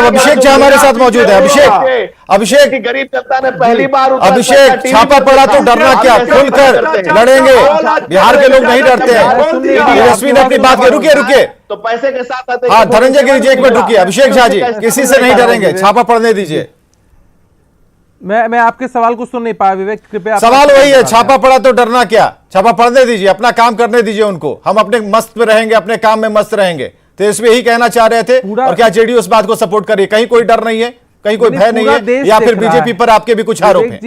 अभिषेक जी हमारे साथ मौजूद है। अभिषेक गरीब जनता ने पहली बार अभिषेक, छापा पड़ा तो डरना क्या, खुलकर लड़ेंगे। बिहार के लोग नहीं डरते हैं। तेजस्वी ने अपनी बात की, रुकिए तो पैसे के साथ हाँ धनंजय गिरी जी एक मिनट रुकिए। अभिषेक झा जी, किसी से नहीं डरेंगे, छापा पड़ने दीजिए। मैं आपके सवाल को सुन नहीं पाया विवेक, कृपया। सवाल वही है, छापा पड़ा तो डरना क्या, छापा पड़ने दीजिए, अपना काम करने दीजिए उनको, हम अपने मस्त में रहेंगे, अपने काम में मस्त रहेंगे। तेजस्वी यही कहना चाह रहे थे, और क्या जेडीयू इस बात को सपोर्ट करिए? कहीं कोई डर नहीं है, कहीं कोई भय नहीं है, या फिर बीजेपी पर आपके भी कुछ आरोप हैं?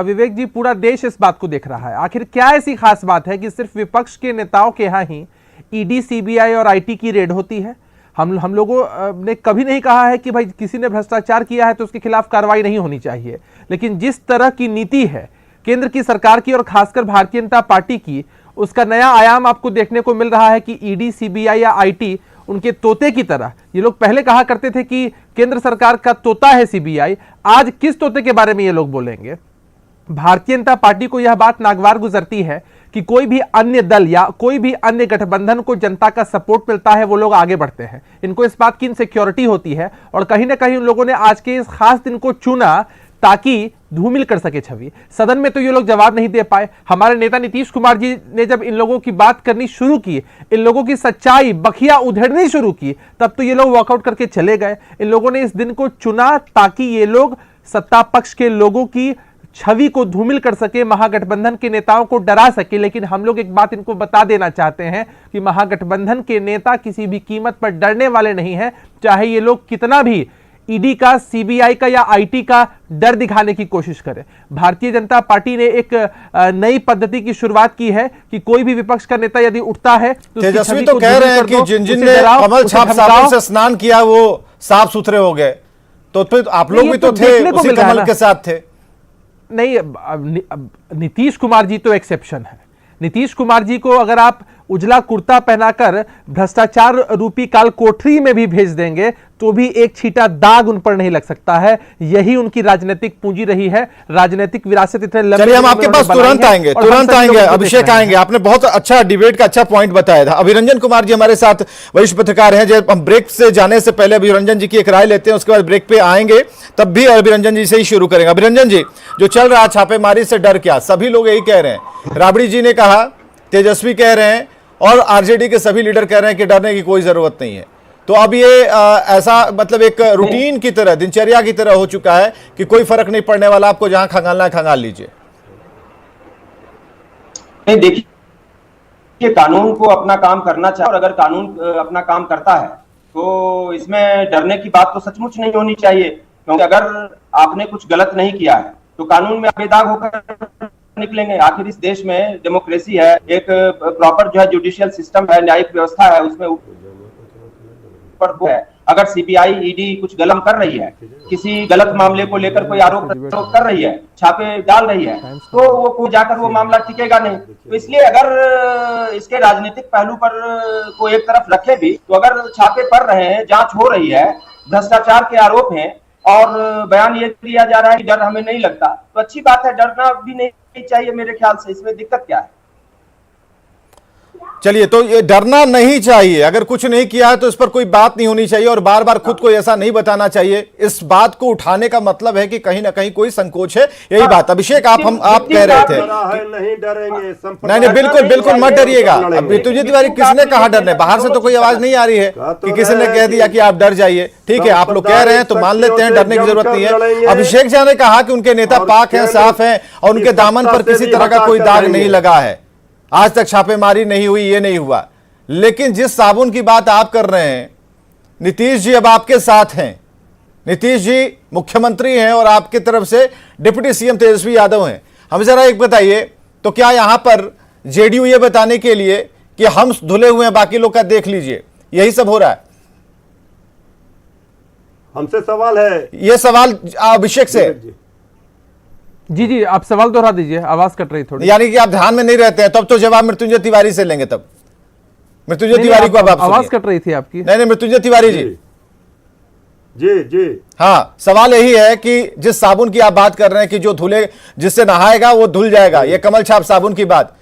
विवेक जी, पूरा देश इस बात को देख रहा है। आखिर क्या ऐसी खास बात है कि सिर्फ विपक्ष के नेताओं के यहां ही ईडी, सीबीआई और आईटी की रेड होती है? हम लोगों ने कभी नहीं कहा है कि भाई किसी ने भ्रष्टाचार किया है तो उसके खिलाफ कार्रवाई नहीं होनी चाहिए, लेकिन जिस तरह की नीति है केंद्र की सरकार की और खासकर भारतीय जनता पार्टी की, उसका नया आयाम आपको देखने को मिल रहा है कि ईडी, सीबीआई या आईटी उनके तोते की तरह, ये लोग पहले कहा करते थे कि केंद्र सरकार का तोता है सीबीआई, आज किस तोते के बारे में ये लोग बोलेंगे? भारतीय जनता पार्टी को यह बात नागवार गुजरती है कि कोई भी अन्य दल या कोई भी अन्य गठबंधन को जनता का सपोर्ट मिलता है वो लोग आगे बढ़ते हैं। इनको इस बात की इनसिक्योरिटी होती है, और कहीं ना कहीं उन लोगों ने आज के इस खास दिन को चुना ताकि धूमिल कर सके छवि। सदन में तो ये लोग जवाब नहीं दे पाए। हमारे नेता नीतीश कुमार जी ने जब इन लोगों की बात करनी शुरू की, इन लोगों की सच्चाई बखिया उधेड़नी शुरू की, तब तो ये लोग वॉकआउट करके चले गए। इन लोगों ने इस दिन को चुना ताकि ये लोग सत्ता पक्ष के लोगों की छवि को धूमिल कर सके, महागठबंधन के नेताओं को डरा सके। लेकिन हम लोग एक बात इनको बता देना चाहते हैं कि महागठबंधन के नेता किसी भी कीमत पर डरने वाले नहीं हैं, चाहे ये लोग कितना भी ईडी का, सीबीआई का या आईटी का डर दिखाने की कोशिश करें। भारतीय जनता पार्टी ने एक नई पद्धति की शुरुआत की है कि कोई भी विपक्ष का नेता यदि उठता है तो तेजस्वी तो कह रहे हैं कि जिन ने कमल छाप साबुन से स्नान किया वो साफ सुथरे हो गए, तो फिर आप लोग भी तो थे, उसी कमल के साथ थे। नहीं, नीतीश कुमार जी तो एक्सेप्शन है। नीतीश कुमार जी को अगर आप उजला कुर्ता पहनाकर भ्रष्टाचार रूपी काल कोठरी में भी भेज देंगे तो भी एक छींटा दाग उन पर नहीं लग सकता है। यही उनकी राजनीतिक पूंजी रही है, राजनीतिक विरासत इतने लंबे। चलिए हम आपके पास तुरंत आएंगे, अभिषेक आएंगे। आपने बहुत अच्छा डिबेट का अच्छा पॉइंट बताया था। अभिरंजन कुमार जी हमारे साथ वरिष्ठ पत्रकार हैं। जब हम ब्रेक से जाने से पहले अभिरंजन जी की एक राय लेते हैं, उसके बाद ब्रेक पे आएंगे, तब भी अभिरंजन जी से ही शुरू करेंगे। अभिरंजन जी, जो चल रहा छापेमारी से डर क्या, सभी लोग यही कह रहे हैं। राबड़ी जी ने कहा, तेजस्वी कह रहे हैं, और आरजेडी के सभी लीडर कह रहे हैं कि डरने की कोई जरूरत नहीं है। तो अब ये ऐसा मतलब एक रूटीन की तरह, दिनचर्या की तरह हो चुका है कि कोई फर्क नहीं पड़ने वाला, आपको जहां खंगालना है खंगाल लीजिए। नहीं, देखिए, कानून को अपना काम करना चाहिए, और अगर कानून अपना काम करता है तो इसमें डरने की बात तो सचमुच नहीं होनी चाहिए। क्योंकि अगर आपने कुछ गलत नहीं किया है तो कानून में आप बेदाग होकर निकलेंगे। आखिर इस देश में डेमोक्रेसी है, एक प्रॉपर जो है जुडिशियल सिस्टम है, न्यायिक व्यवस्था है, उसमें ऊपर है। अगर सीबीआई, ईडी कुछ गलत कर रही है, किसी गलत मामले को लेकर कोई आरोप कर रही है, छापे डाल रही है, तो वो कोई जाकर वो मामला टिकेगा नहीं। तो इसलिए अगर इसके राजनीतिक पहलू पर को एक तरफ रखे भी, तो अगर छापे पड़ रहे हैं, जांच हो रही है, भ्रष्टाचार के आरोप हैं, और बयान ये दिया जा रहा है कि डर हमें नहीं लगता, तो अच्छी बात है, डरना भी नहीं चाहिए मेरे ख्याल से। इसमें दिक्कत क्या है? चलिए, तो ये डरना नहीं चाहिए, अगर कुछ नहीं किया है तो इस पर कोई बात नहीं होनी चाहिए, और बार बार खुद को ऐसा नहीं बताना चाहिए। इस बात को उठाने का मतलब है कि कहीं ना कहीं कोई संकोच है, यही बात। अभिषेक, आप कह रहे थे नहीं डरेंगे, नहीं, बिल्कुल मत डरिएगा। अब मृत्युंजय तिवारी, किसने कहा डरने? बाहर से तो कोई आवाज नहीं आ रही है कि किसी ने कह दिया कि आप डर जाइए। ठीक है, आप लोग कह रहे हैं तो मान लेते हैं, डरने की जरूरत नहीं है। अभिषेक जी ने कहा कि उनके नेता पाक हैं, साफ हैं, और उनके दामन पर किसी तरह का कोई दाग नहीं लगा है, आज तक छापेमारी नहीं हुई, ये नहीं हुआ। लेकिन जिस साबुन की बात आप कर रहे हैं, नीतीश जी अब आपके साथ हैं, नीतीश जी मुख्यमंत्री हैं और आपकी तरफ से डिप्टी सीएम तेजस्वी यादव हैं। हमें जरा एक बताइए, तो क्या यहां पर जेडीयू ये बताने के लिए कि हम धुले हुए हैं, बाकी लोग का देख लीजिए, यही सब हो रहा है? हमसे सवाल है, ये सवाल अभिषेक से। जी, आप सवाल दोहरा दीजिए, आवाज कट रही थोड़ी। यानी कि आप ध्यान में नहीं रहते हैं, तब तो जवाब मृत्युंजय तिवारी से लेंगे। तब मृत्युंजय तिवारी को अब आप आवाज कट रही थी आपकी। नहीं, मृत्युंजय तिवारी जी। जी हाँ, सवाल यही है कि जिस साबुन की आप बात कर रहे हैं कि जो धुले, जिससे नहाएगा वो धुल जाएगा, ये कमल छाप साबुन की बात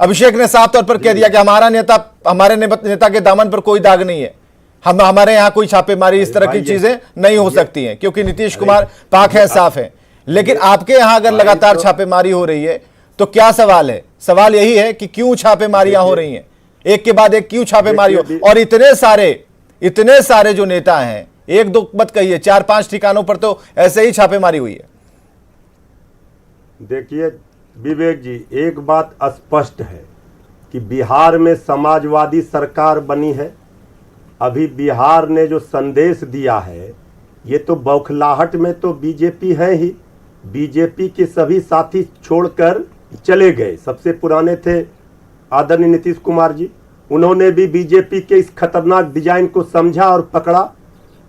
अभिषेक ने साफ तौर पर कह दिया कि हमारे नेता के दामन पर कोई दाग नहीं है, हम हमारे यहाँ कोई छापेमारी इस तरह की भाई, चीजें नहीं हो सकती हैं, क्योंकि नीतीश कुमार पाक है, साफ है। लेकिन आपके यहाँ अगर लगातार छापेमारी हो रही है तो क्या सवाल है? सवाल यही है कि क्यों छापेमारियां हो रही हैं, एक के बाद एक क्यों छापेमारी हो, और इतने सारे जो नेता हैं, एक दो मत कहिए, 4-5 ठिकानों पर तो ऐसे ही छापेमारी हुई है। देखिए विवेक जी, एक बात स्पष्ट है कि बिहार में समाजवादी सरकार बनी है। अभी बिहार ने जो संदेश दिया है, ये तो बौखलाहट में तो बीजेपी है ही। बीजेपी के सभी साथी छोड़कर चले गए। सबसे पुराने थे आदरणीय नीतीश कुमार जी, उन्होंने भी बीजेपी के इस खतरनाक डिजाइन को समझा और पकड़ा।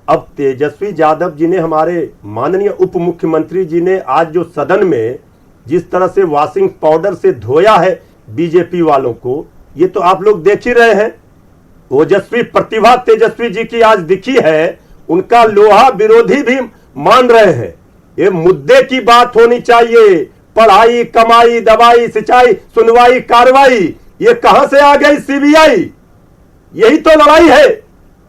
अब तेजस्वी यादव जी ने, हमारे माननीय उप मुख्यमंत्री जी ने आज जो सदन में जिस तरह से वॉशिंग पाउडर से धोया है बीजेपी वालों को, ये तो आप लोग देख ही रहे हैं। ओजस्वी प्रतिभा तेजस्वी जी की आज दिखी है, उनका लोहा विरोधी भी मान रहे हैं। ये मुद्दे की बात होनी चाहिए, पढ़ाई, कमाई, दवाई, सिंचाई, सुनवाई, कार्रवाई, ये कहां से आ गई सीबीआई? यही तो लड़ाई है।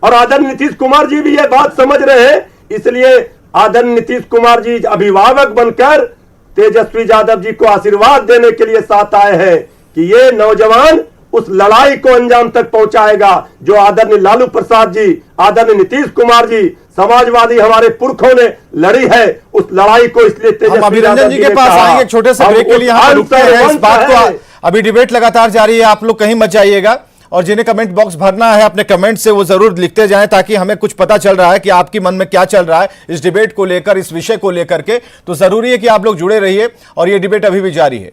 और आदरणीय नीतीश कुमार जी भी ये बात समझ रहे हैं, इसलिए आदरणीय नीतीश कुमार जी अभिभावक बनकर तेजस्वी यादव जी को आशीर्वाद देने के लिए साथ आए हैं कि ये नौजवान उस लड़ाई को अंजाम तक पहुंचाएगा जो आदरणीय लालू प्रसाद जी, आदरणीय नीतीश कुमार जी, समाजवादी हमारे पुरखों ने लड़ी है। उस लड़ाई को इसलिए हम अभिनंदन जी के पास आएंगे, एक छोटे से ब्रेक के लिए यहाँ रुकते हैं। इस बात को, अभी डिबेट लगातार जारी है, आप लोग कहीं मत जाइएगा, और जिन्हें कमेंट बॉक्स भरना है अपने कमेंट से वो जरूर लिखते जाएं, ताकि हमें कुछ पता चल रहा है कि आपके मन में क्या चल रहा है इस डिबेट को लेकर, इस विषय को लेकर के। तो जरूरी है कि आप लोग जुड़े रहिए, और ये डिबेट अभी भी जारी है।